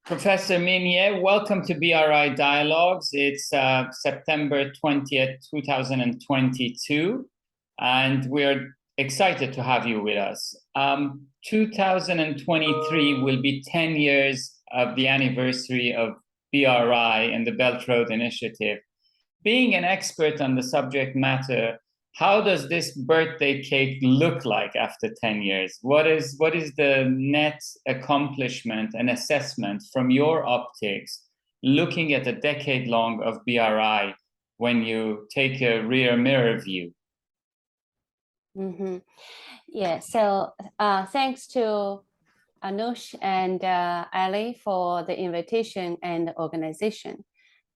Professor Minier, welcome to BRI Dialogues. It's September 20th, 2022, and we're excited to have you with us. 2023 will be 10 years of the anniversary of BRI and the Belt Road Initiative. Being an expert on the subject matter, how does this birthday cake look like after 10 years? What is the net accomplishment and assessment from your optics, looking at a decade long of BRI when you take a rear mirror view? Mm-hmm. Yeah, so thanks to Anush and Ali for the invitation and the organization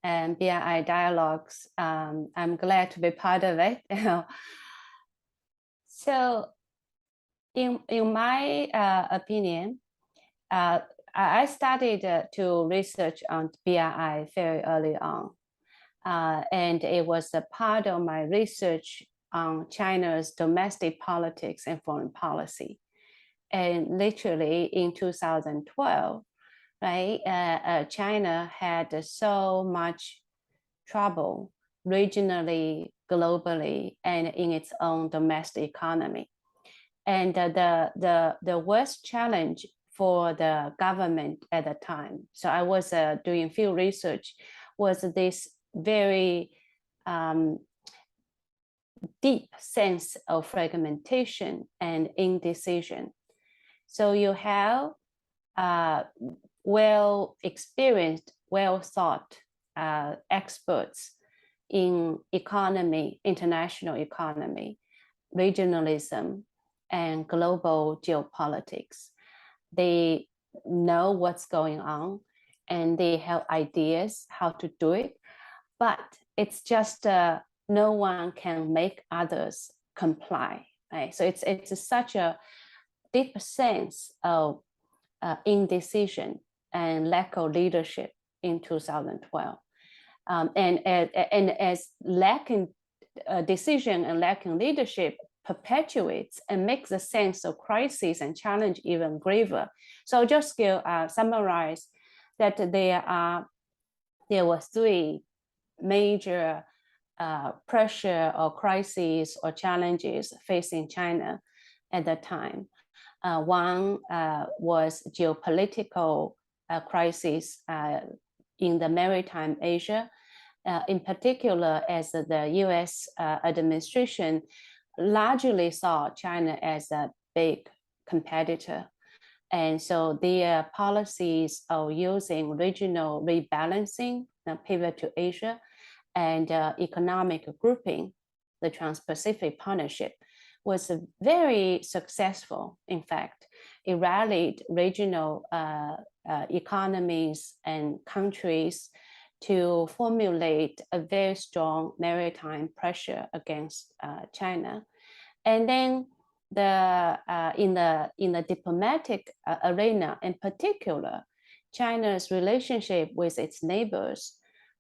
and BRI Dialogues. I'm glad to be part of it. So in my opinion, I started to research on BRI very early on. And it was a part of my research on China's domestic politics and foreign policy. And literally in 2012, right, China had so much trouble regionally, globally, and in its own domestic economy. And the worst challenge for the government at the time, so I was doing field research, was this very deep sense of fragmentation and indecision. So you have well-experienced, well-thought experts in economy, international economy, regionalism, and global geopolitics. They know what's going on and they have ideas how to do it, but it's just no one can make others comply, right? So it's such a deep sense of indecision and lack of leadership in 2012. And as lacking decision and lacking leadership perpetuates and makes the sense of crisis and challenge even graver. So I'll just summarize that there were three major pressure or crises or challenges facing China at that time. One was geopolitical crisis in the maritime Asia, in particular as the US administration largely saw China as a big competitor. And so their policies of using regional rebalancing, pivot to Asia, and economic grouping, the Trans-Pacific Partnership, was very successful. In fact, it rallied regional economies and countries to formulate a very strong maritime pressure against China. And then in the diplomatic arena in particular, China's relationship with its neighbors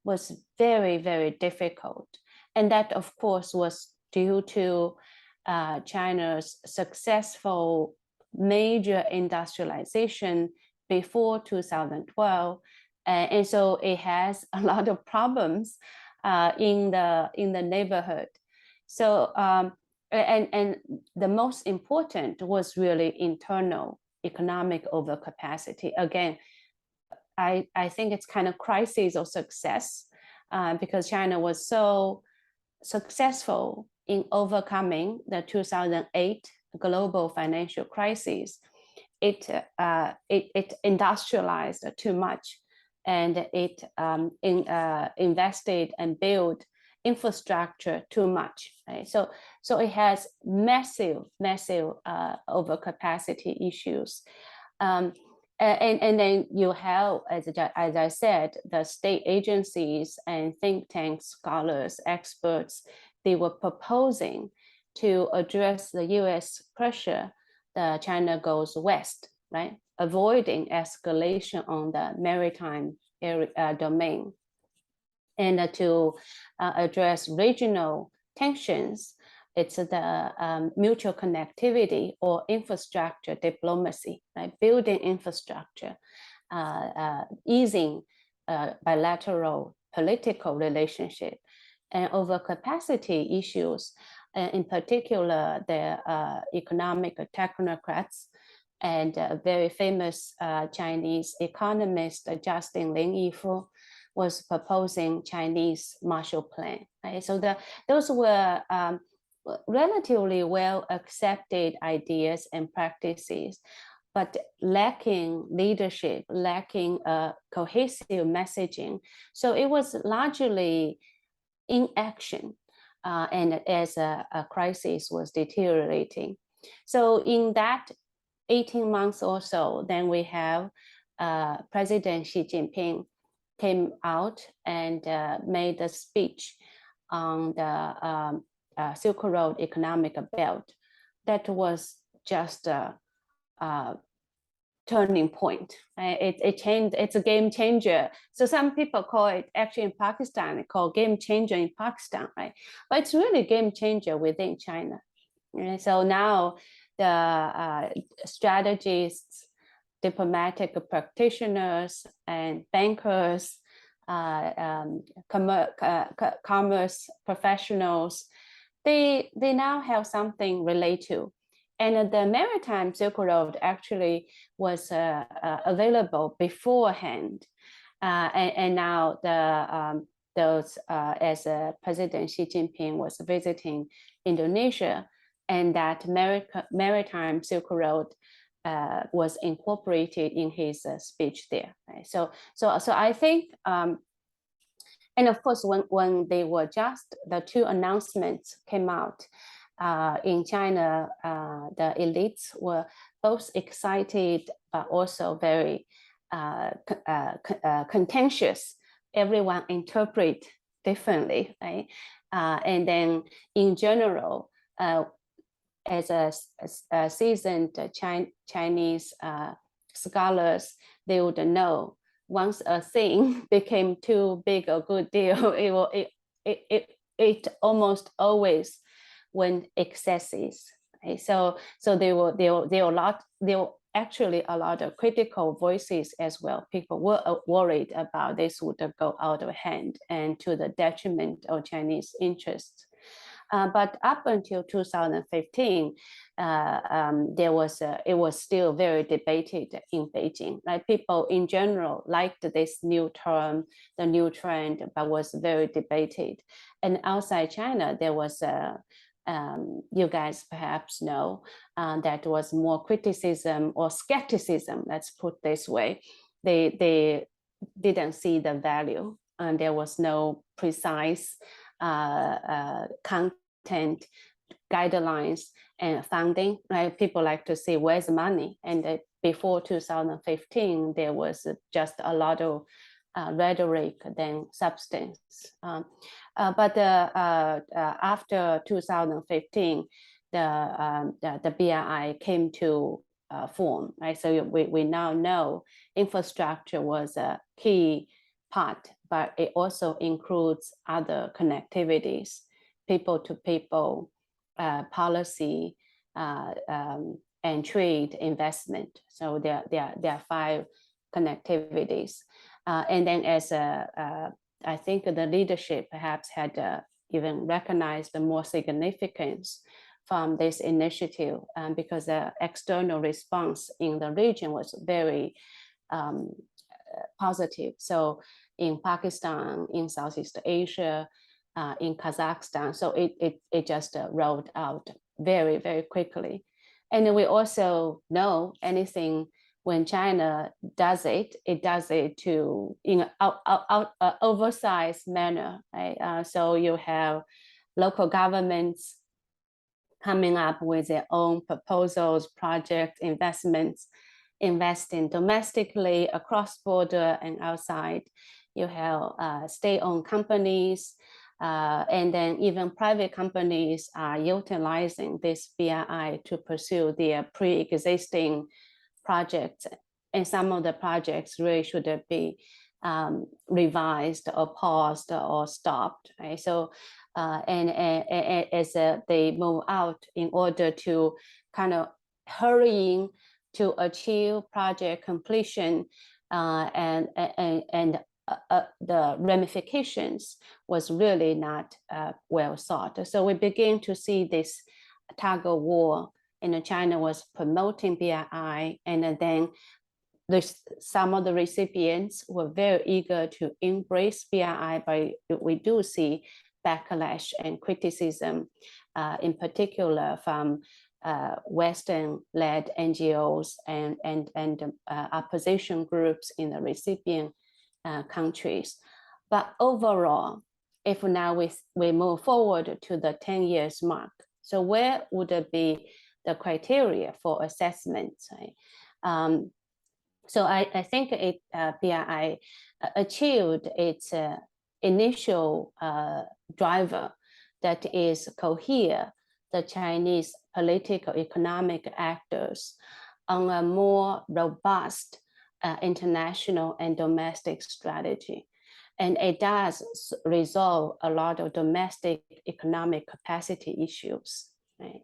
was very, very difficult. And that, of course, was due to China's successful major industrialization before 2012. And so it has a lot of problems in the neighborhood. So, and the most important was really internal economic overcapacity. Again, I think it's kind of crisis or success because China was so successful in overcoming the 2008 global financial crisis. It industrialized too much, and it invested and built infrastructure too much. Right? So it has massive overcapacity issues. And then you have, as I said, the state agencies and think tanks, scholars, experts, they were proposing to address the US pressure that China goes west, right? Avoiding escalation on the maritime domain, and to address regional tensions. It's the mutual connectivity or infrastructure diplomacy, right? Building infrastructure easing bilateral political relationship and overcapacity issues, in particular the economic technocrats and very famous Chinese economist Justin Lin Yifu was proposing Chinese Marshall Plan. Right? So those were relatively well accepted ideas and practices, but lacking leadership, lacking cohesive messaging. So it was largely inaction, and as a crisis was deteriorating. So in that 18 months or so, then we have President Xi Jinping came out and made a speech on the Silk Road economic belt. That was just a turning point. It changed. It's a game changer. So some people call it, actually in Pakistan, called game changer in Pakistan, right? But it's really game changer within China. And so now the strategists, diplomatic practitioners, and bankers, commerce professionals, they now have something relate to. And the Maritime Silk Road actually was available beforehand. And now as President Xi Jinping was visiting Indonesia, and that Maritime Silk Road was incorporated in his speech there. Right? So I think, and of course, when they were just, the two announcements came out in China, the elites were both excited, but also very contentious. Everyone interpret differently, right? And then in general, as a seasoned Chinese scholars, they would know once a thing became too big a good deal, it almost always went excesses. Right? So there were actually a lot of critical voices as well. People were worried about this would go out of hand and to the detriment of Chinese interests. But up until 2015, it was still very debated in Beijing. Like people in general liked this new term, the new trend, but was very debated. And outside China, there was you guys perhaps know that was more criticism or skepticism. Let's put this way. They didn't see the value, and there was no precise content, guidelines, and funding. Right? People like to see where's the money. And before 2015, there was just a lot of rhetoric than substance. But after 2015, the BRI came to form. Right? So we now know infrastructure was a key part, but it also includes other connectivities, people to people, policy, and trade, investment. So there are 5 connectivities. And then as I think the leadership perhaps had even recognized the more significance from this initiative, because the external response in the region was very positive. So in Pakistan, in Southeast Asia, in Kazakhstan, so it just rolled out very, very quickly. And we also know anything when China does it, it does it to in an oversized manner. Right? So you have local governments coming up with their own proposals, projects, investments, investing domestically, across border and outside. You have state-owned companies, and then even private companies are utilizing this BRI to pursue their pre-existing projects. And some of the projects really should be revised or paused or stopped. Right? So, and as they move out in order to kind of hurrying to achieve project completion, and the ramifications was really not well thought. So we begin to see this tug of war, and China was promoting BRI, and then some of the recipients were very eager to embrace BRI, but we do see backlash and criticism, in particular from Western-led NGOs and opposition groups in the recipient countries. But overall, if now we move forward to the 10 years mark, so where would it be the criteria for assessment? Right? So I think BRI achieved its initial driver, that is cohere the Chinese political economic actors on a more robust international and domestic strategy. And it does resolve a lot of domestic economic capacity issues, right?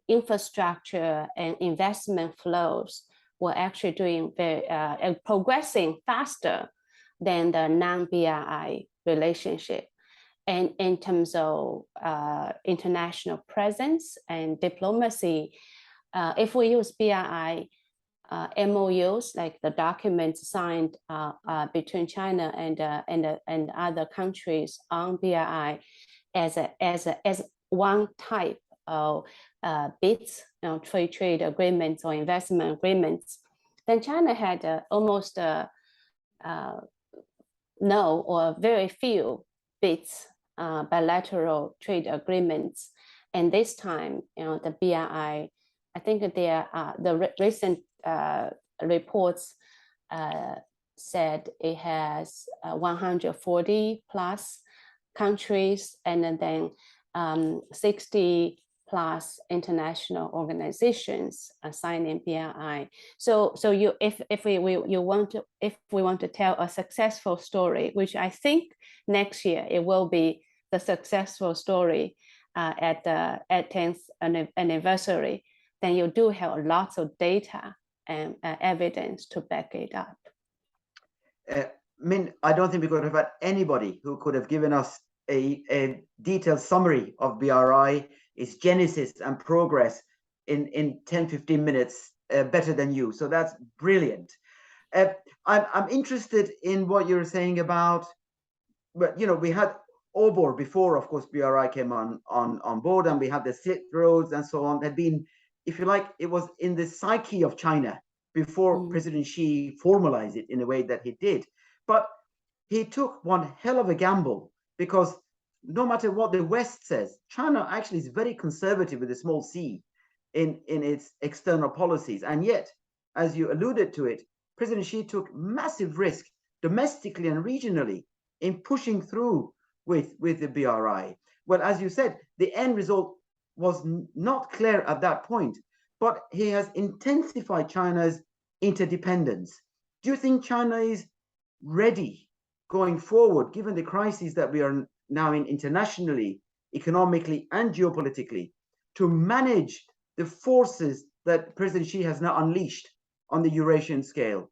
Infrastructure and investment flows were actually doing progressing faster than the non-BRI relationship. And in terms of international presence and diplomacy, if we use BRI MOUs, like the documents signed between China and other countries on BRI, as one type of BITs, trade agreements or investment agreements, then China had almost no or very few BITs, bilateral trade agreements. And this time, the BRI, I think the recent reports said it has 140 plus countries, and then 60 plus international organizations signing BRI. So if we want to tell a successful story, which I think next year it will be the successful story at 10th anniversary, then you do have lots of data and evidence to back it up. Min, I don't think we could have had anybody who could have given us a detailed summary of BRI, its genesis and progress in 10-15 minutes better than you. So that's brilliant. I'm interested in what you're saying about, but we had OBOR before, of course, BRI came on board, and we had the Silk Roads and so on. Had been, if you like, it was in the psyche of China before President Xi formalized it in a way that he did. But he took one hell of a gamble, because no matter what the West says, China actually is very conservative with a small c in its external policies. And yet, as you alluded to it, President Xi took massive risk domestically and regionally in pushing through with the BRI. Well, as you said, the end result was not clear at that point, but he has intensified China's interdependence. Do you think China is ready going forward, given the crises that we are now in internationally, economically, and geopolitically, to manage the forces that President Xi has now unleashed on the Eurasian scale?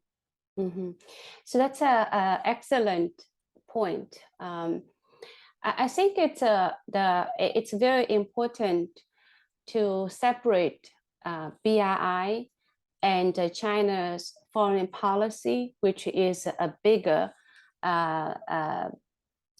So that's an excellent point. I think it's very important to separate BRI and China's foreign policy, which is a bigger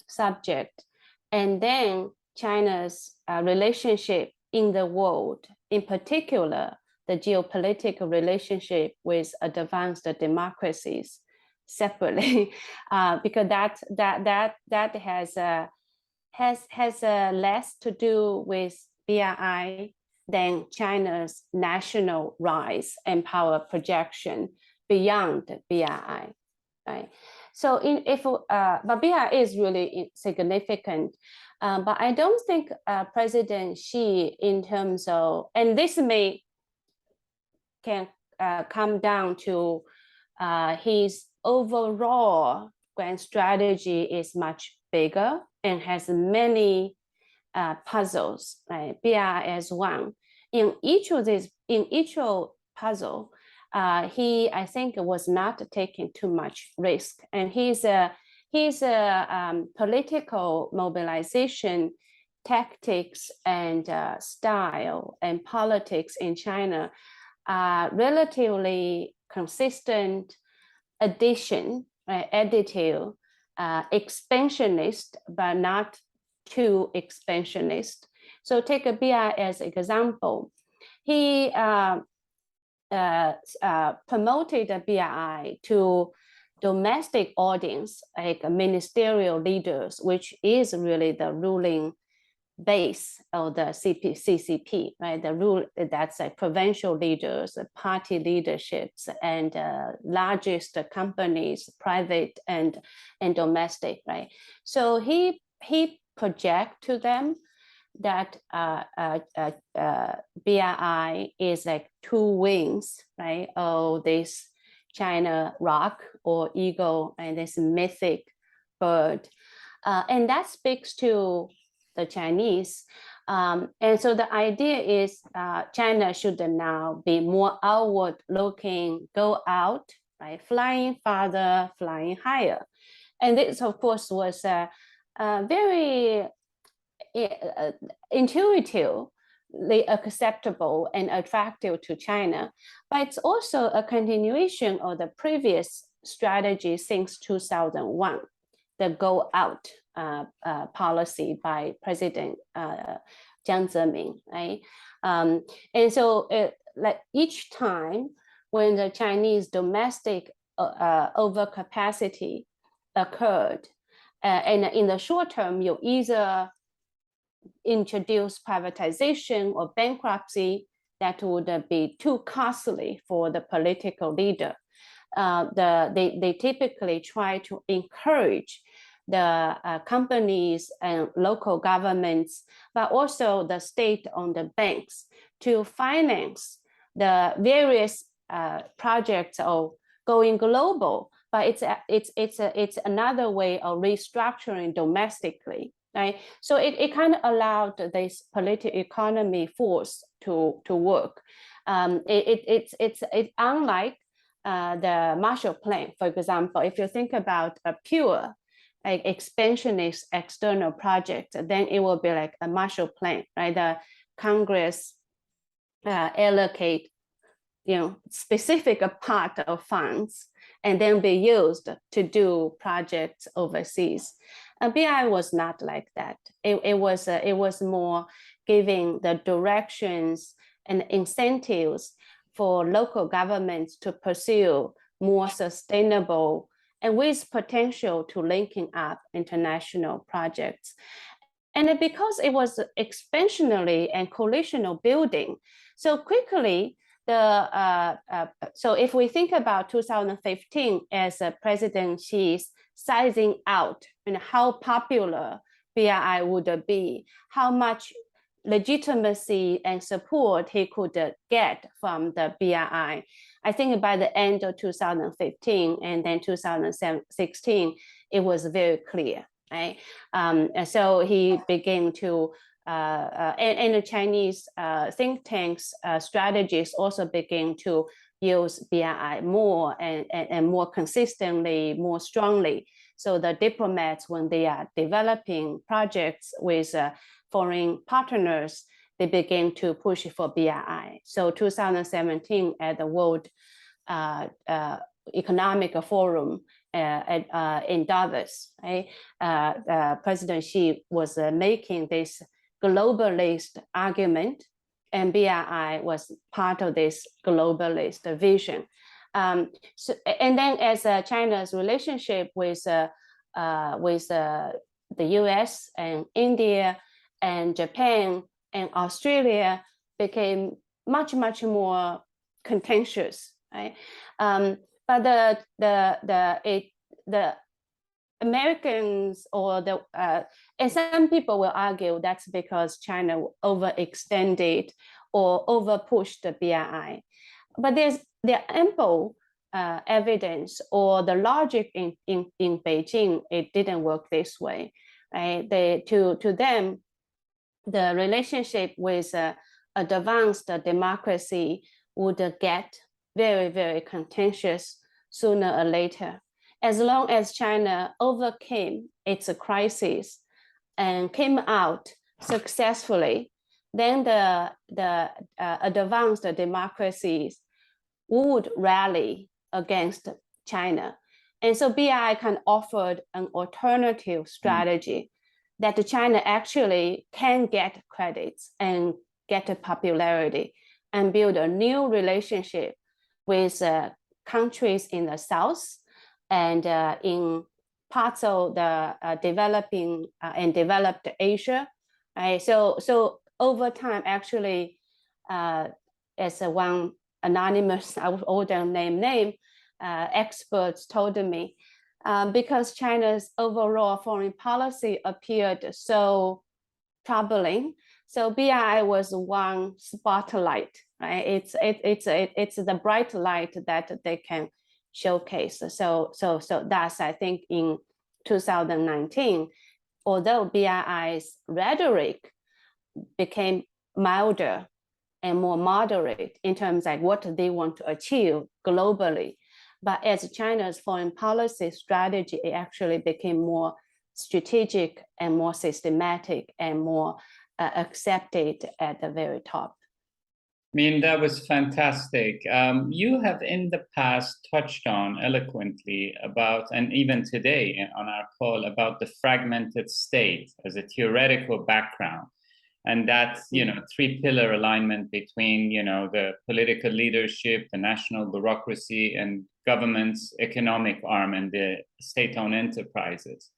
subject, and then China's relationship in the world, in particular, the geopolitical relationship with advanced democracies separately, because that has less to do with BRI than China's national rise and power projection beyond BRI, right? So but BRI is really significant, but I don't think President Xi, in terms of, and this can come down to his overall grand strategy is much bigger and has many puzzles, right? BRI as one. In each puzzle. He, I think, was not taking too much risk, and his political mobilization tactics and style and politics in China are relatively consistent, additive, expansionist, but not too expansionist. So take a BRI as an example. He promoted the BRI to domestic audience, like ministerial leaders, which is really the ruling base of the CCP, right? The rule, that's like provincial leaders, party leaderships, and largest companies, private and domestic, right? So he project to them that BRI is like two wings, right? Oh, this China rock or eagle and this mythic bird. And that speaks to the Chinese. And so the idea is China should now be more outward looking, go out, right? Flying farther, flying higher. And this, of course, was very intuitively acceptable and attractive to China, but it's also a continuation of the previous strategy since 2001, the go out policy by President Jiang Zemin, right? And so like each time when the Chinese domestic overcapacity occurred, and in the short term, you either introduce privatization or bankruptcy that would be too costly for the political leader. They typically try to encourage the companies and local governments, but also the state-owned banks to finance the various projects of going global. But it's another way of restructuring domestically, right? So it kind of allowed this political economy force to work. It's unlike the Marshall Plan, for example. If you think about a pure like expansionist external project, then it will be like a Marshall Plan, right? The Congress allocate, specific part of funds and then be used to do projects overseas. BRI was not like that. It was more giving the directions and incentives for local governments to pursue more sustainable and with potential to linking up international projects. And because it was expansionary and coalitional building, so quickly, so if we think about 2015 as President Xi's sizing out and how popular BRI would be, how much legitimacy and support he could get from the BRI. I think by the end of 2015 and then 2016, it was very clear, right? And so he began to, and the Chinese think tanks strategies also begin to use BRI more and more consistently, more strongly. So the diplomats, when they are developing projects with foreign partners, they begin to push for BRI. So 2017 at the World Economic Forum in Davos, right? President Xi was making this globalist argument, and BRI was part of this globalist vision. So, and then as China's relationship with the US and India and Japan and Australia became much more contentious, right? But the Americans or and some people will argue that's because China overextended or overpushed the BRI. But there are ample evidence or the logic in Beijing, it didn't work this way, right? To them, the relationship with advanced democracy would get very, very contentious sooner or later. As long as China overcame its crisis and came out successfully, then the advanced democracies would rally against China. And so BRI can offer an alternative strategy that China actually can get credits and get a popularity and build a new relationship with countries in the South and in parts of the developing and developed Asia. Right? So over time, actually, as one anonymous, I wouldn't name, experts told me, because China's overall foreign policy appeared so troubling. So BRI was one spotlight, right? It's the bright light that they can showcase. So that's, I think, in 2019, although BRI's rhetoric became milder and more moderate in terms of what they want to achieve globally, but as China's foreign policy strategy, it actually became more strategic and more systematic and more accepted at the very top. I mean, that was fantastic. You have in the past touched on eloquently about, and even today on our call, about the fragmented state as a theoretical background. And that, three-pillar alignment between, the political leadership, the national bureaucracy, and government's economic arm and the state-owned enterprises.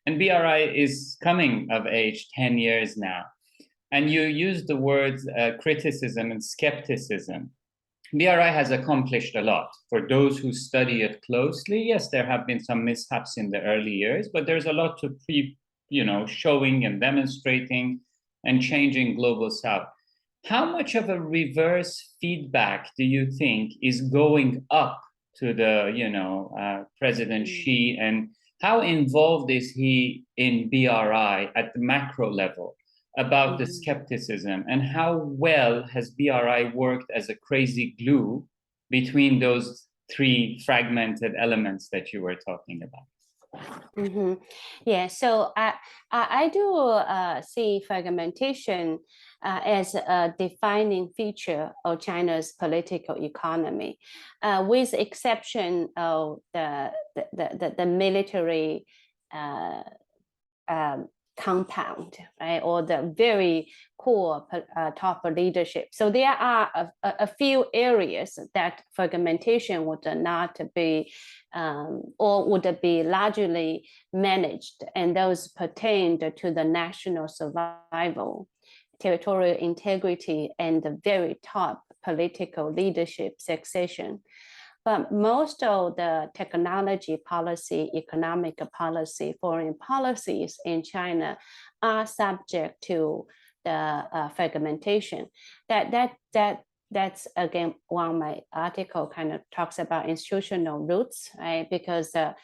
And BRI is coming of age 10 years now. And you used the words criticism and skepticism. BRI has accomplished a lot. For those who study it closely, yes, there have been some mishaps in the early years, but there's a lot to showing and demonstrating and changing Global South. How much of a reverse feedback do you think is going up to the, President Xi, and how involved is he in BRI at the macro level about the skepticism, and how well has BRI worked as a crazy glue between those three fragmented elements that you were talking about? Yeah, so I do see fragmentation as a defining feature of China's political economy, with exception of the military compound, right, or the very core top leadership. So there are a few areas that fragmentation would not be or would be largely managed, and those pertained to the national survival, territorial integrity, and the very top political leadership succession. But most of the technology policy, economic policy, foreign policies in China are subject to the fragmentation. That's again, one of my article kind of talks about institutional roots, right? Because the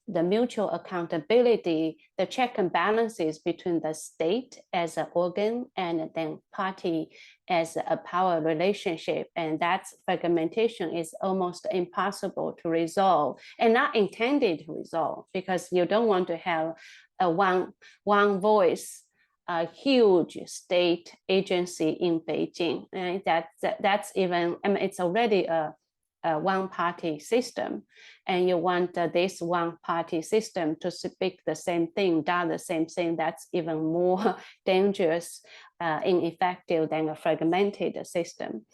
mutual accountability, the check and balances between the state as an organ and then party as a power relationship, and that fragmentation is almost impossible to resolve and not intended to resolve, because you don't want to have a one voice, a huge state agency in Beijing. Right? That's even, I mean, it's already a one-party system, and you want this one-party system to speak the same thing, do the same thing. That's even more dangerous, ineffective than a fragmented system.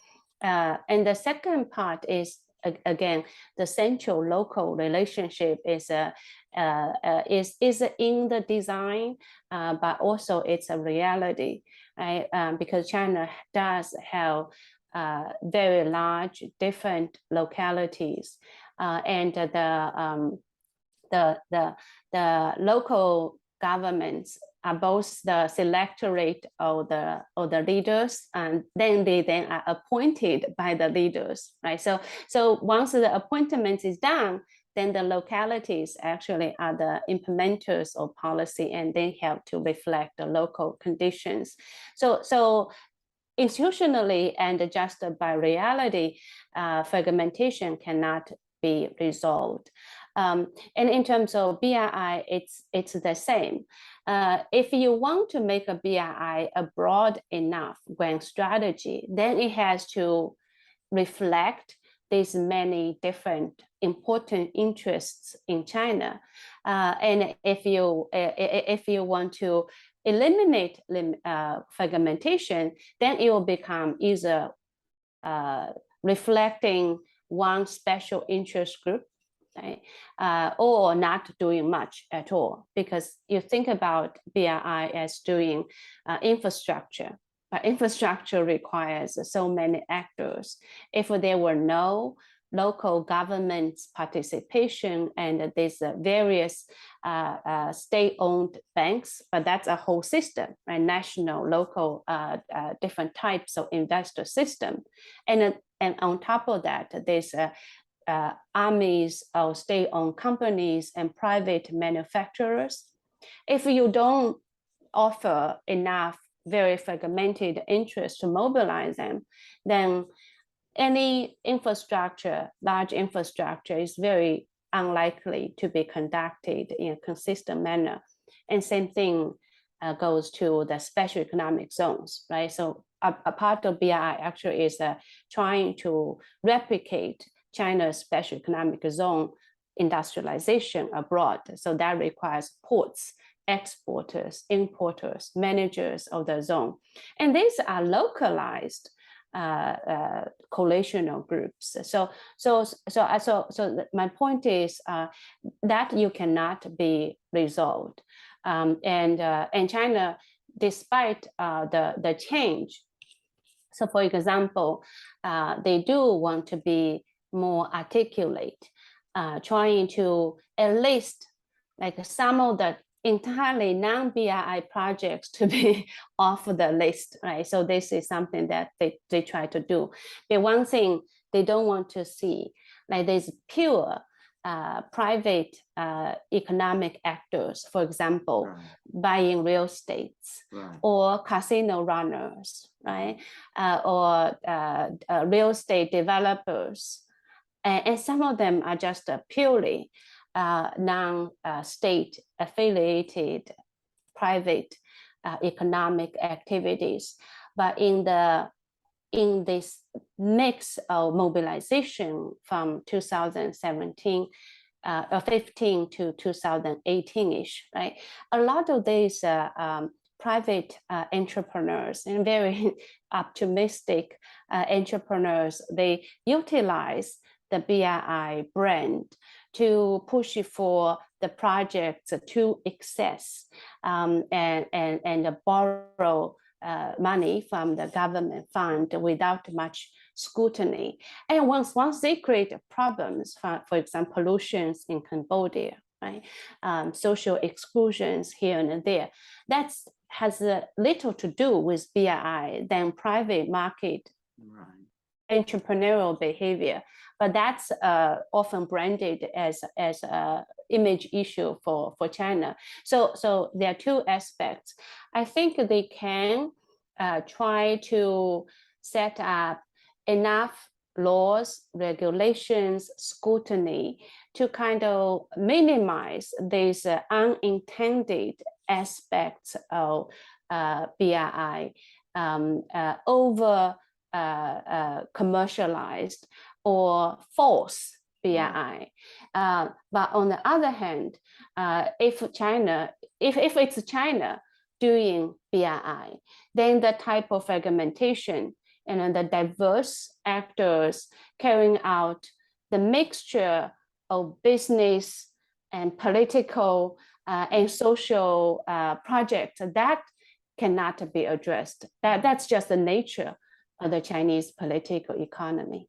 And the second part is, again, the central-local relationship is in the design, but also it's a reality, right? Because China does have very large different localities, and the local governments are both the selectorate of the leaders, and then they are appointed by the leaders, right? So once the appointment is done, then the localities actually are the implementers of policy, and they have to reflect the local conditions. So institutionally and just by reality, fragmentation cannot be resolved. And in terms of BRI, it's the same. If you want to make a BRI a broad enough grand strategy, then it has to reflect these many different important interests in China. And if you want to eliminate fragmentation, then it will become either reflecting one special interest group, right? Or not doing much at all, because you think about BRI as doing infrastructure, but infrastructure requires so many actors. If there were no local government's participation and there's various state-owned banks, but that's a whole system, right? National, local, different types of investor system. And on top of that, there's armies of state-owned companies and private manufacturers. If you don't offer enough very fragmented interests to mobilize them, then any infrastructure, large infrastructure, is very unlikely to be conducted in a consistent manner. And same thing goes to the special economic zones, right? So a part of BRI actually is trying to replicate China's special economic zone industrialization abroad. So that requires ports, exporters, importers, managers of the zone. And these are localized coalitional groups. So my point is that you cannot be resolved. And China, despite the change, so for example, they do want to be more articulate, trying to at least like some of the entirely non-BRI projects to be off the list, right? So this is something that they try to do. But one thing they don't want to see, like there's pure private economic actors, for example, Right. buying real estates, Right. or casino runners, right? Or real estate developers. And some of them are just purely non-state affiliated private economic activities. But in this mix of mobilization from 2017 or 15 to 2018-ish, right? A lot of these private entrepreneurs and very optimistic entrepreneurs, they utilize the BRI brand to push for the projects to excess and borrow money from the government fund without much scrutiny. And once they create problems, for example, pollutions in Cambodia, right? Social exclusions here and there, that has little to do with BRI than private market entrepreneurial behavior. But that's often branded as an image issue for China. So there are two aspects. I think they can try to set up enough laws, regulations, scrutiny to kind of minimize these unintended aspects of BRI over commercialized or false BRI. But on the other hand, if it's China doing BRI, then the type of fragmentation and the diverse actors carrying out the mixture of business and political and social projects, that cannot be addressed. That's just the nature of the Chinese political economy.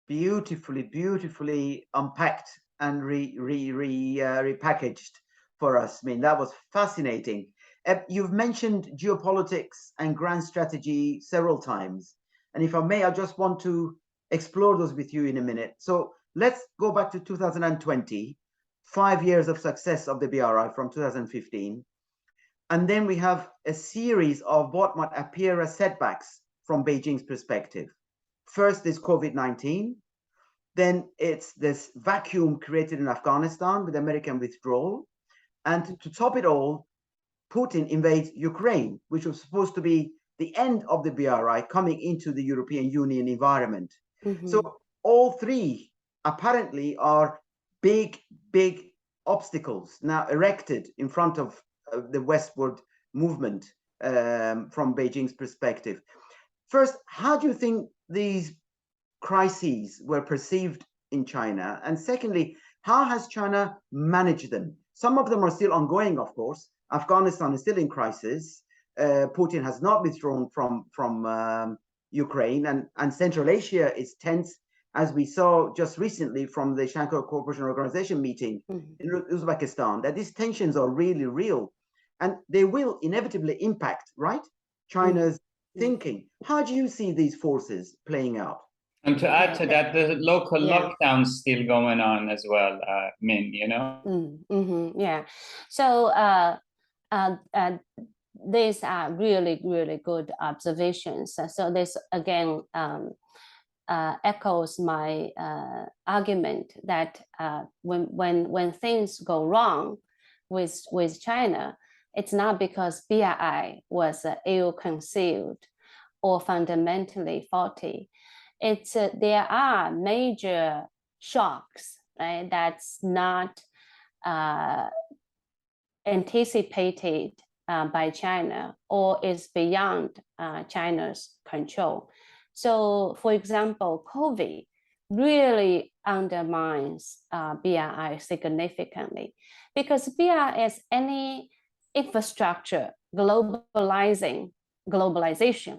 Beautifully unpacked and repackaged for us. I mean, that was fascinating. You've mentioned geopolitics and grand strategy several times. And if I may, I just want to explore those with you in a minute. So let's go back to 2020, 5 years of success of the BRI from 2015. And then we have a series of what might appear as setbacks from Beijing's perspective. First is COVID-19. Then it's this vacuum created in Afghanistan with American withdrawal. And to top it all, Putin invades Ukraine, which was supposed to be the end of the BRI coming into the European Union environment. So all three apparently are big obstacles now erected in front of the westward movement from Beijing's perspective. First, how do you think these crises were perceived in China? And secondly, how has China managed them? Some of them are still ongoing, of course. Afghanistan is still in crisis. Putin has not withdrawn from Ukraine, and Central Asia is tense, as we saw just recently from the Shanghai Cooperation Organization meeting in Uzbekistan, that these tensions are really real, and they will inevitably impact, right, China's thinking. How do you see these forces playing out? And to add to that, the local lockdown's still going on as well, Min, you know? Yeah. So these are really good observations. So this again echoes my argument that when things go wrong with China, it's not because BRI was ill-conceived or fundamentally faulty. It's there are major shocks, right? That's not anticipated by China or is beyond China's control. So, for example, COVID really undermines BRI significantly, because BRI is any infrastructure globalization,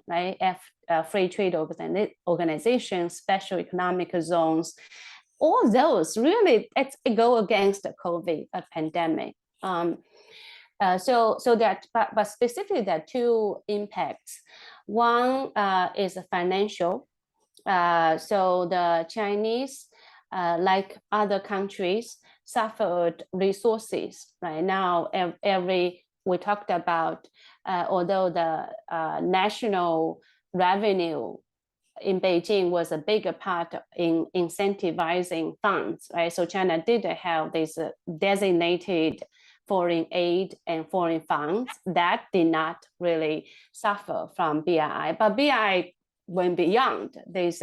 right? Free trade organization, special economic zones, all those really go against the COVID pandemic. So that, but specifically there are two impacts. One is financial. So the Chinese, like other countries, suffered resources. Right now, we talked about, although the national revenue in Beijing was a bigger part in incentivizing funds, right? So China did have this designated foreign aid and foreign funds that did not really suffer from BRI, but BRI went beyond these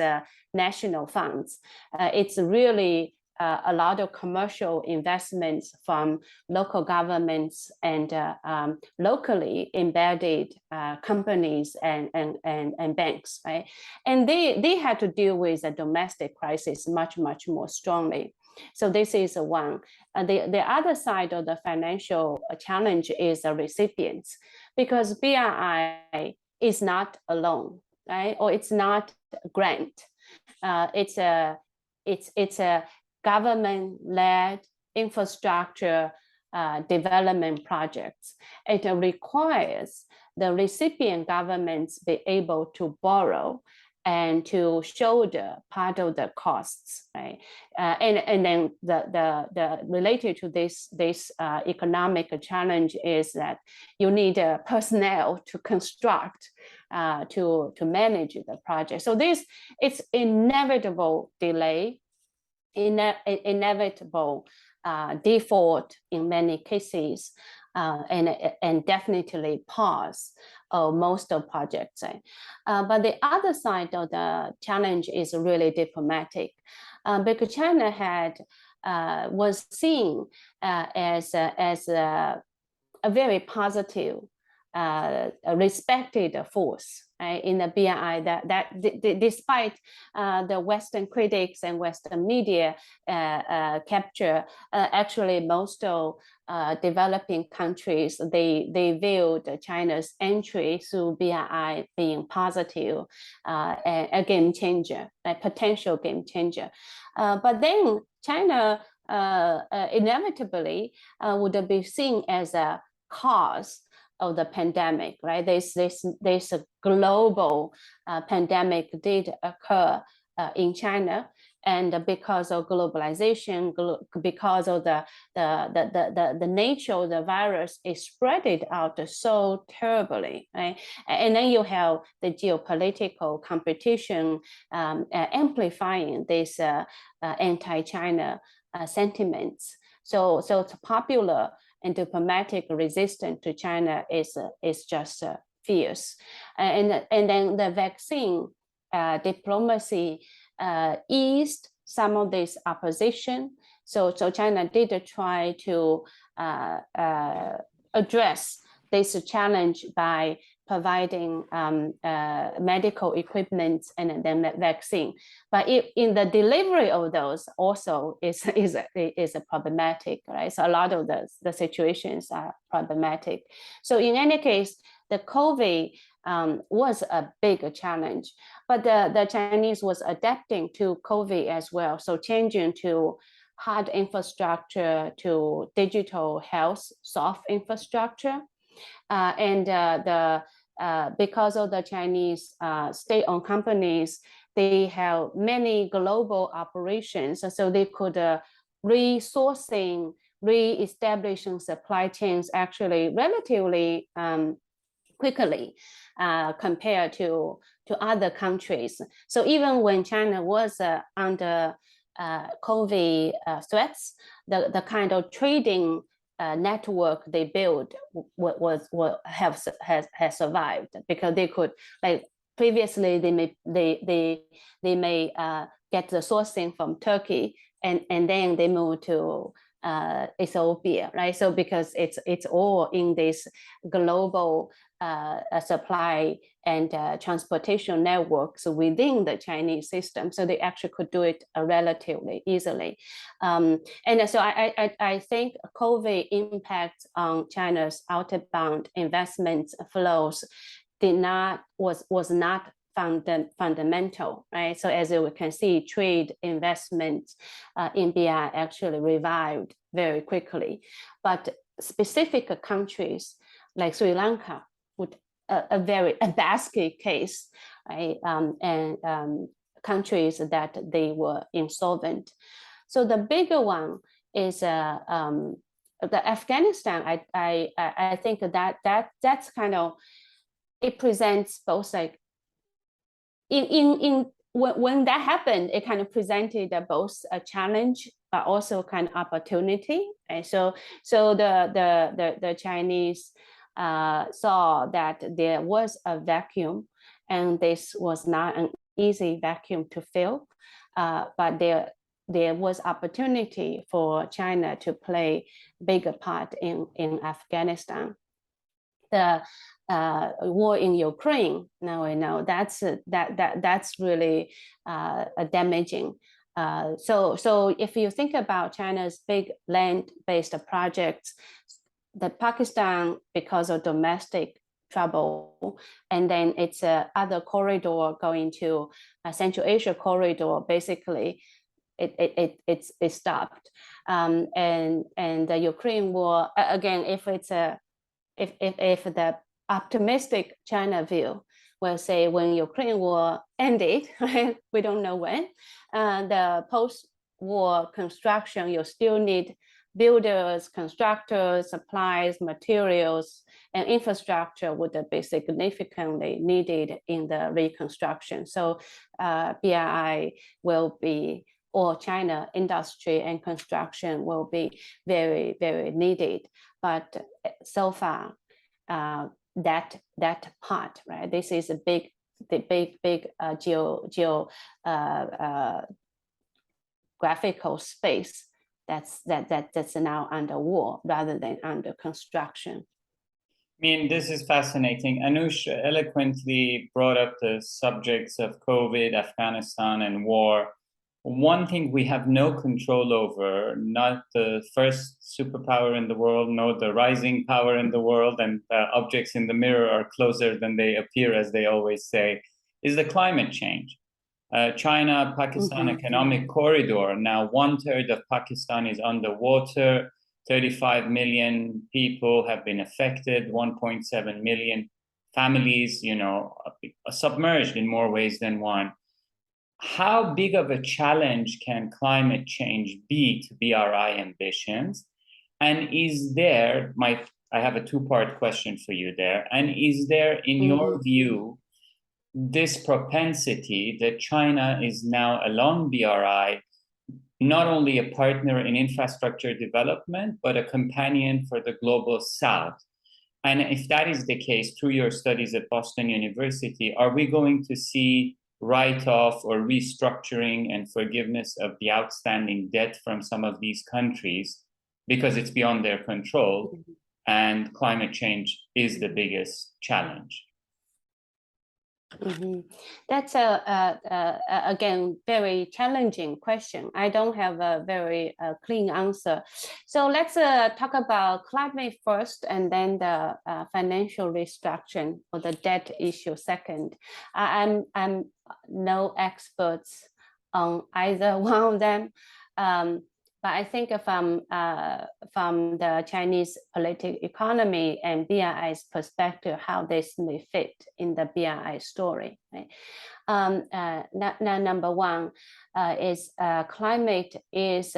national funds. It's really a lot of commercial investments from local governments and locally embedded companies and banks, right? And they had to deal with a domestic crisis much more strongly. So this is one. The other side of the financial challenge is the recipients, because BRI is not alone, right? Or it's not a grant. It's a government-led infrastructure development projects. It requires the recipient governments be able to borrow and to shoulder part of the costs, right? And then the related to this economic challenge is that you need personnel to construct, to manage the project. So it's inevitable delay, inevitable default in many cases, and definitely pause most of projects. But the other side of the challenge is really diplomatic, because China was seen as a very positive, respected force in the BRI, that despite the Western critics and Western media capture, actually most of developing countries, they viewed China's entry through BRI being positive, a game changer, a potential game changer. But then China inevitably would be seen as a cause of the pandemic, right? This a global pandemic did occur in China. And because of globalization, because of the nature of the virus, it spread it out so terribly, right? And then you have the geopolitical competition amplifying this anti-China sentiments. So it's popular and diplomatic resistance to China is just fierce. And then the vaccine diplomacy eased some of this opposition. So China did try to address this challenge by providing medical equipment and then vaccine. But in the delivery of those also is problematic, right? So a lot of the situations are problematic. So in any case, the COVID was a big challenge, but the Chinese was adapting to COVID as well. So changing to hard infrastructure to digital health soft infrastructure. Because of the Chinese state-owned companies, they have many global operations, so they could re-establishing supply chains actually relatively quickly compared to other countries. So even when China was under COVID threats, the kind of trading network they built has survived, because they could, like previously they may get the sourcing from Turkey and then they move to Ethiopia, right? So because it's all in this global supply and transportation networks within the Chinese system, so they actually could do it relatively easily. And so I think COVID impact on China's outbound investment flows was not fundamental, right? So as we can see, trade investment in BRI actually revived very quickly, but specific countries like Sri Lanka would a basket case, right? And countries that they were insolvent. So the bigger one is the Afghanistan. I think that's kind of, it presents both like when that happened, it kind of presented both a challenge but also kind of opportunity. And so the Chinese saw that there was a vacuum, and this was not an easy vacuum to fill, but there was opportunity for China to play a bigger part in Afghanistan. The war in Ukraine, now we know that's really damaging. So if you think about China's big land-based projects, the Pakistan, because of domestic trouble, and then it's other corridor going to Central Asia corridor, basically it stopped. And the Ukraine war, again, if the optimistic China view will say when Ukraine war ended, right? We don't know when. The post-war construction, you still need builders, constructors, supplies, materials, and infrastructure would be significantly needed in the reconstruction. So BRI will be, or China industry and construction will be very, very needed. But so far, that part, right? This is the big geographical space that's now under war rather than under construction. I mean, this is fascinating. Anush eloquently brought up the subjects of COVID, Afghanistan, and war. One thing we have no control over, not the first superpower in the world, nor the rising power in the world, and objects in the mirror are closer than they appear, as they always say, is the climate change. China-Pakistan economic corridor, now 1/3 of Pakistan is underwater, 35 million people have been affected, 1.7 million families, submerged in more ways than one. how big of a challenge can climate change be to BRI ambitions? And is there, I have a two-part question for you there. And is there, in your view, this propensity that China is now along BRI, not only a partner in infrastructure development, but a companion for the global South? And if that is the case, through your studies at Boston University, are we going to see write-off or restructuring and forgiveness of the outstanding debt from some of these countries because it's beyond their control and climate change is the biggest challenge? That's again, very challenging question. I don't have a very clean answer. So let's talk about climate first, and then the financial restructuring or the debt issue second. I'm no experts on either one of them. But I think from the Chinese political economy and BRI's perspective, how this may fit in the BRI story. Right? Number one is climate is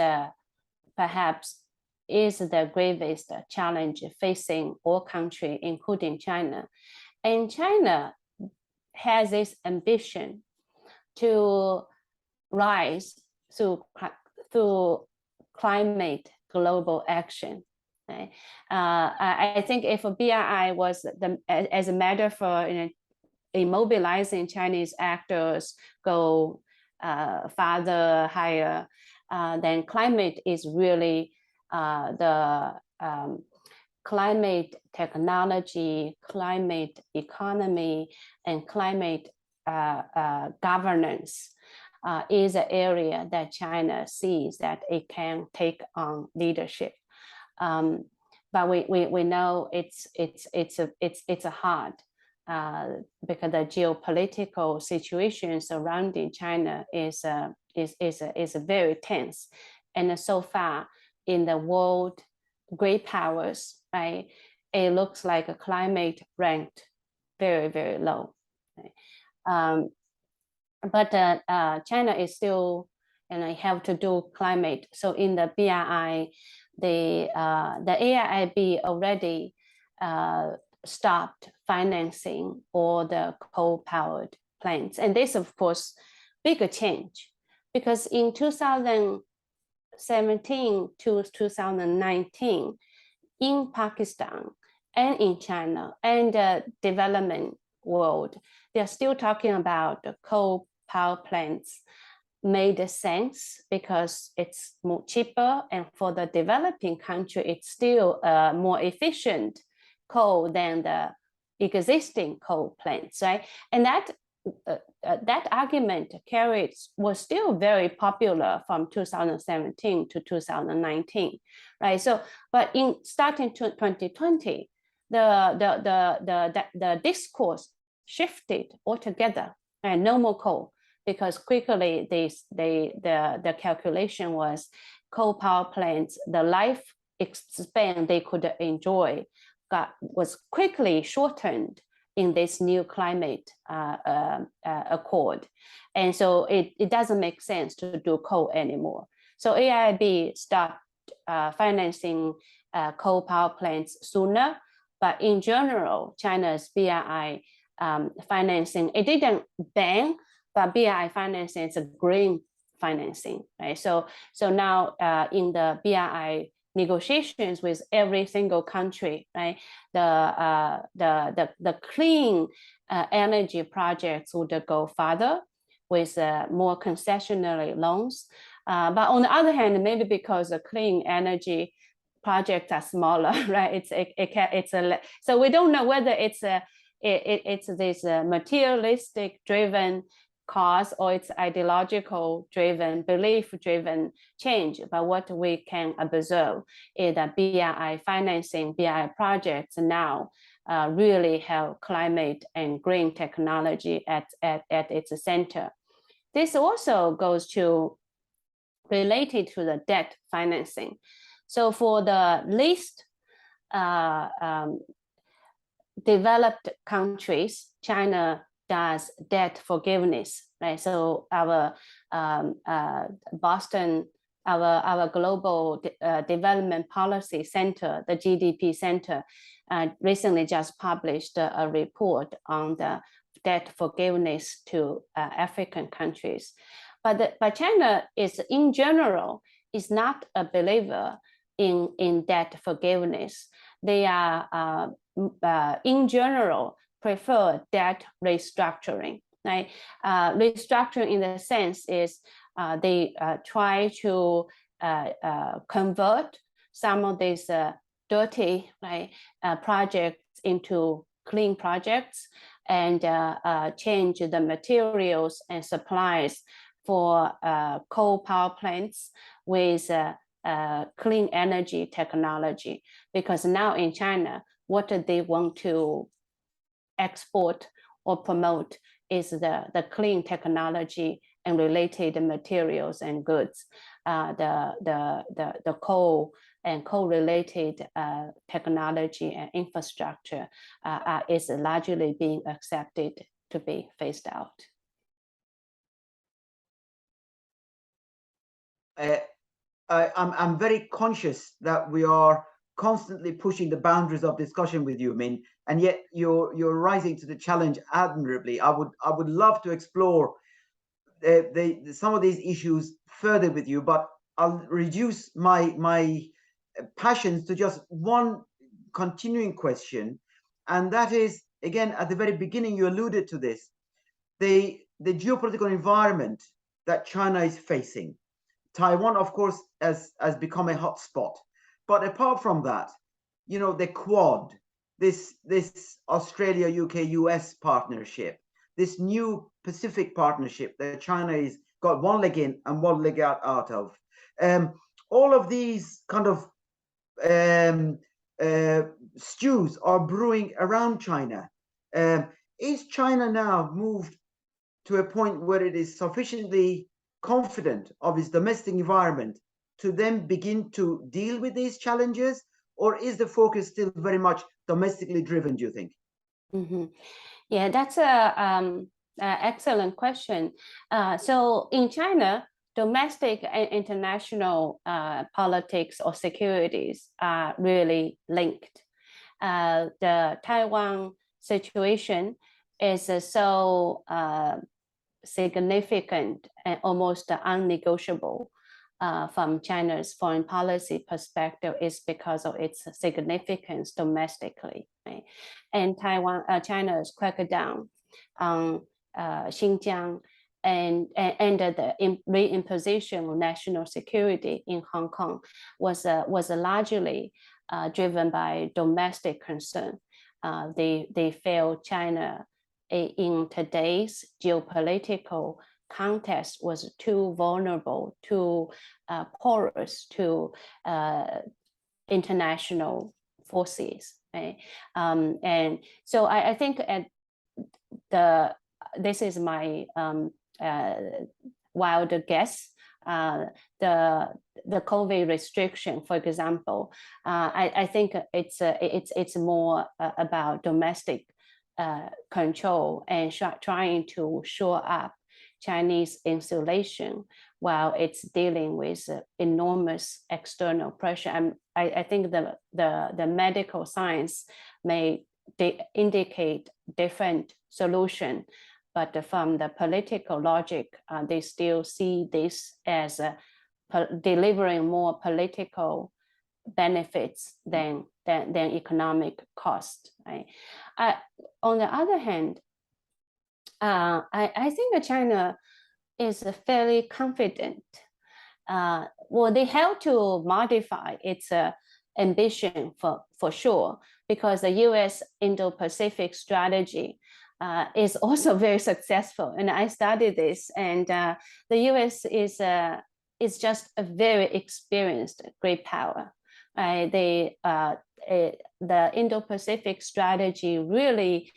perhaps is the gravest challenge facing all countries, including China. And China has this ambition to rise through climate global action. Right? I think if BRI was as a metaphor in mobilizing Chinese actors go farther, higher, then climate is really the climate technology, climate economy, and climate governance is an area that China sees that it can take on leadership. But we know it's hard because the geopolitical situation surrounding China is very tense, and so far in the world great powers, right, it looks like a climate ranked very, very low. Right? But China is still, and I have to do climate. So in the BRI, the AIIB already stopped financing all the coal-powered plants, and this, of course, bigger change, because in 2017 to 2019, in Pakistan and in China and the development world, they're still talking about the coal power plants made sense because it's more cheaper, and for the developing country, it's still more efficient coal than the existing coal plants, right? And that argument was still very popular from 2017 to 2019, right? So, but in starting to 2020, the discourse shifted altogether, and no more coal, because quickly the calculation was coal power plants, the life span they could enjoy was quickly shortened in this new climate accord. And so it doesn't make sense to do coal anymore. So AIIB stopped financing coal power plants sooner, but in general, China's BRI financing, it didn't ban, but BRI financing is a green financing, right? So now in the BRI negotiations with every single country, right, the clean energy projects would go further with more concessionary loans. But on the other hand, maybe because the clean energy projects are smaller, right? So we don't know whether it's this materialistic driven cause or it's ideological driven, belief driven change. But what we can observe is that BRI financing, BRI projects now really have climate and green technology at its center. This also goes to related to the debt financing. So for the least developed countries, China does debt forgiveness, right? So our Boston, our Global Development Policy Center, the GDP Center, recently just published a report on the debt forgiveness to African countries. But China is, in general, is not a believer in debt forgiveness. They are, in general, prefer debt restructuring. Right? Restructuring, in the sense, is they try to convert some of these dirty, right, projects into clean projects, and change the materials and supplies for coal power plants with clean energy technology. Because now in China, what they want to export or promote is the clean technology and related materials and goods. The coal and coal-related technology and infrastructure is largely being accepted to be phased out. I'm very conscious that we are constantly pushing the boundaries of discussion with you, Min, and yet you're rising to the challenge admirably. I would love to explore some of these issues further with you, but I'll reduce my passions to just one continuing question, and that is, again, at the very beginning you alluded to this, the geopolitical environment that China is facing. Taiwan, of course, has become a hot spot, but apart from that, you know, the Quad, this Australia, UK, US partnership, this new Pacific partnership that China has got one leg in and one leg out of, all of these kind of stews are brewing around China. Is China now moved to a point where it is sufficiently confident of its domestic environment to then begin to deal with these challenges, or is the focus still very much domestically driven, do you think? Mm-hmm. Yeah, that's a excellent question. So in China, domestic and international politics or securities are really linked. The Taiwan situation is so significant and almost unnegotiable from China's foreign policy perspective, is because of its significance domestically, right? And China's cracked down on Xinjiang and the reimposition of national security in Hong Kong was largely driven by domestic concern. They felt China in today's geopolitical context was too vulnerable, too porous to international forces, right? And so I think this is my wild guess. The COVID restriction, for example, I think it's more about domestic control and trying to shore up Chinese insulation while it's dealing with enormous external pressure. And I think the medical science may indicate different solution, but from the political logic, they still see this as delivering more political benefits than economic cost. Right? On the other hand, I think China is fairly confident. Well, they have to modify its ambition for sure, because the U.S. Indo-Pacific strategy is also very successful. And I studied this, and the U.S. is just a very experienced great power. The Indo-Pacific strategy really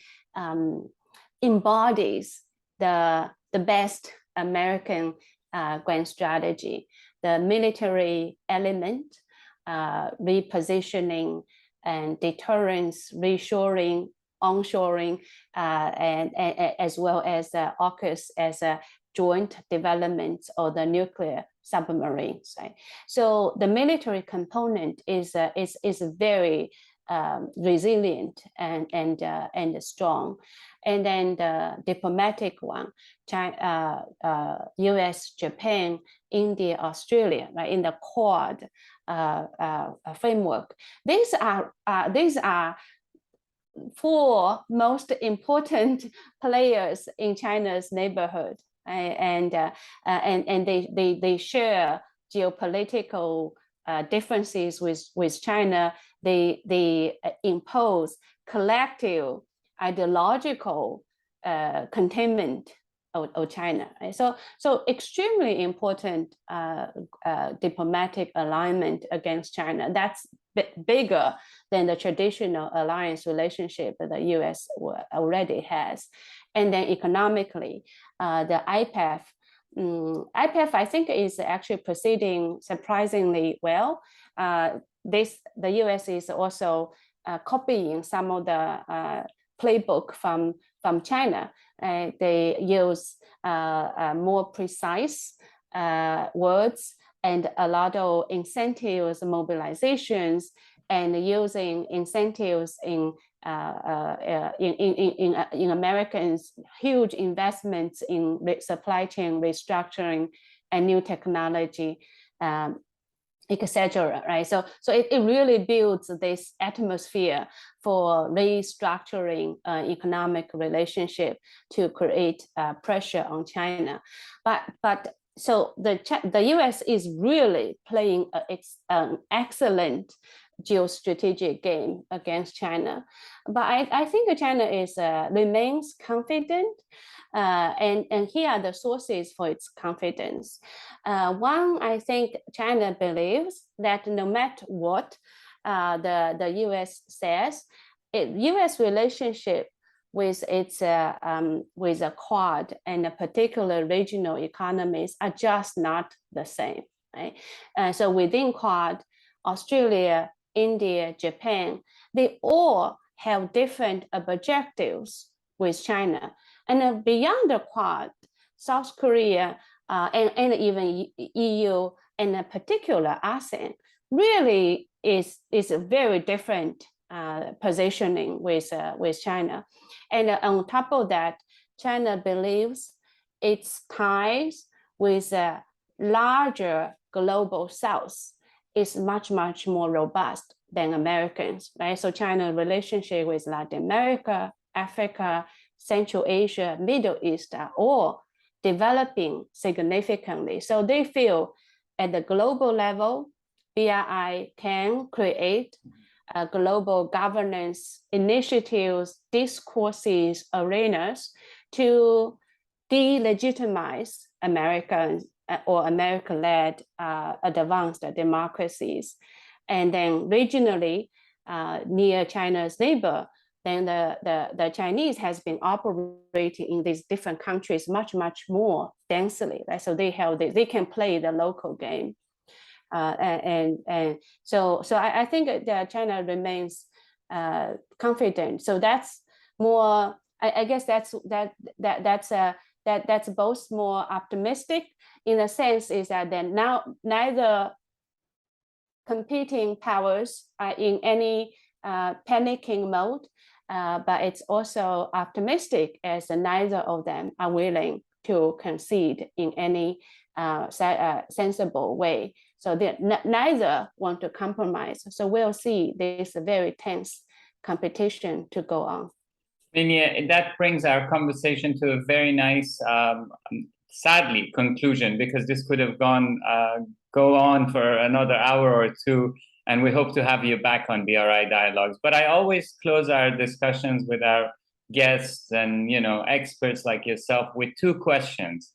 embodies the best American grand strategy. The military element, repositioning and deterrence, reshoring, onshoring, and as well as AUKUS as a joint development of the nuclear submarines. Right? So the military component is very resilient and strong. And then the diplomatic one, China, US, Japan, India, Australia, right, in the Quad framework. These are four most important players in China's neighborhood, and they share geopolitical differences with China. They impose collective ideological containment of China. Right? So extremely important diplomatic alignment against China. That's bigger than the traditional alliance relationship that the US already has. And then economically, the IPEF, I think is actually proceeding surprisingly well. The US is also copying some of the playbook from China. They use more precise words and a lot of incentives, mobilizations, and using incentives in Americans' huge investments in supply chain restructuring and new technology, etc. Right? So it really builds this atmosphere for restructuring economic relationship to create pressure on China. But so the US is really playing an excellent geostrategic game against China. But I think China remains confident. And here are the sources for its confidence. One, I think China believes that no matter what the US says, US relationship with its with a Quad and a particular regional economies are just not the same. Right? So within Quad, Australia, India, Japan, they all have different objectives with China. And beyond the Quad, South Korea and even EU and in particular ASEAN really is a very different positioning with China. And on top of that, China believes its ties with a larger global South is much, much more robust than Americans, right? So China's relationship with Latin America, Africa, Central Asia, Middle East are all developing significantly. So they feel at the global level, BRI can create global governance initiatives, discourses, arenas to delegitimize Americans or America-led advanced democracies. And then regionally, near China's neighbor, then the Chinese has been operating in these different countries much, much more densely. Right? So they can play the local game. And so I think that China remains confident. So that's more, I guess that's both more optimistic in the sense is that then now neither competing powers are in any panicking mode, but it's also optimistic as neither of them are willing to concede in any sensible way. So they neither want to compromise. So we'll see this very tense competition to go on. Minya, that brings our conversation to a very nice, sadly, conclusion, because this could have go on for another hour or two, and we hope to have you back on BRI Dialogues. But I always close our discussions with our guests and experts like yourself with two questions.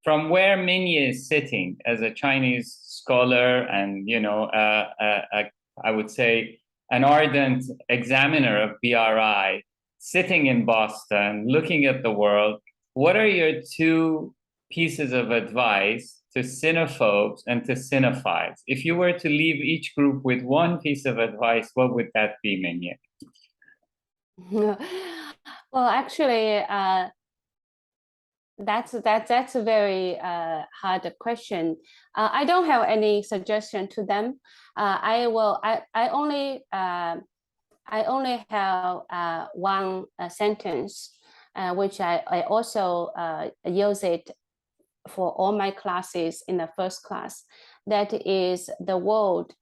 From where Minya is sitting as a Chinese scholar and I would say an ardent examiner of BRI, sitting in Boston, looking at the world, what are your two pieces of advice to cinephobes and to cinephiles? If you were to leave each group with one piece of advice, what would that be, Minya? Well, actually, that's a very hard question. I don't have any suggestion to them. I only have one sentence, which I also use it for all my classes in the first class. That is, the world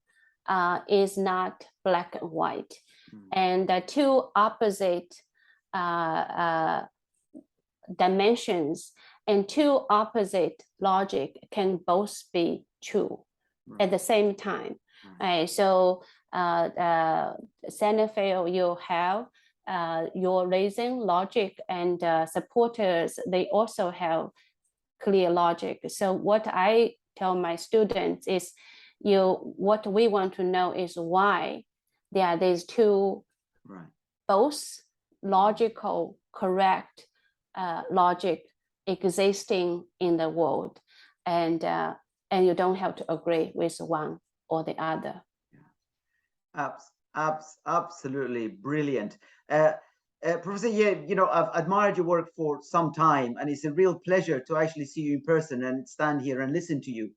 is not black and white, and the two opposite dimensions and two opposite logic can both be true at the same time. So Santa Fe, you have your raising logic, and supporters, they also have clear logic. So what I tell my students is, what we want to know is why there are these two both logical, correct logic existing in the world, and you don't have to agree with one or the other. Absolutely brilliant. Professor Ye, you know, I've admired your work for some time, and it's a real pleasure to actually see you in person and stand here and listen to you,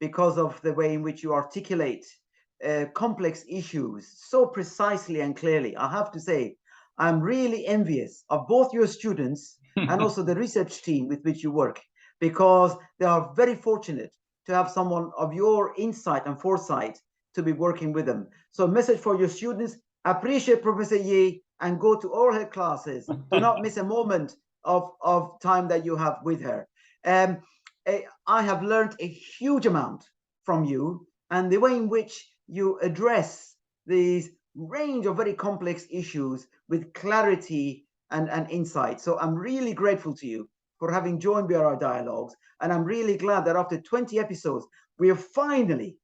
because of the way in which you articulate complex issues so precisely and clearly. I have to say, I'm really envious of both your students and also the research team with which you work, because they are very fortunate to have someone of your insight and foresight to be working with them. So a message for your students: appreciate Professor Ye and go to all her classes. Do not miss a moment of time that you have with her. I have learned a huge amount from you, and the way in which you address these range of very complex issues with clarity and insight. So I'm really grateful to you for having joined BRI Dialogues, and I'm really glad that after 20 episodes, we have finally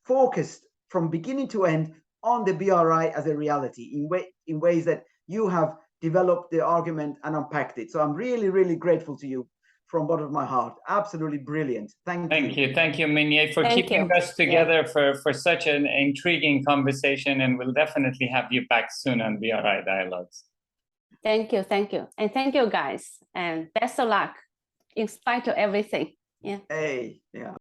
focused from beginning to end on the BRI as a reality in ways that you have developed the argument and unpacked it. So I'm really, really grateful to you from bottom of my heart. Absolutely brilliant. Thank you. Thank you, Minye, for keeping us together for such an intriguing conversation, and we'll definitely have you back soon on BRI Dialogues. Thank you, and thank you guys, and best of luck in spite of everything. Yeah. Hey, yeah.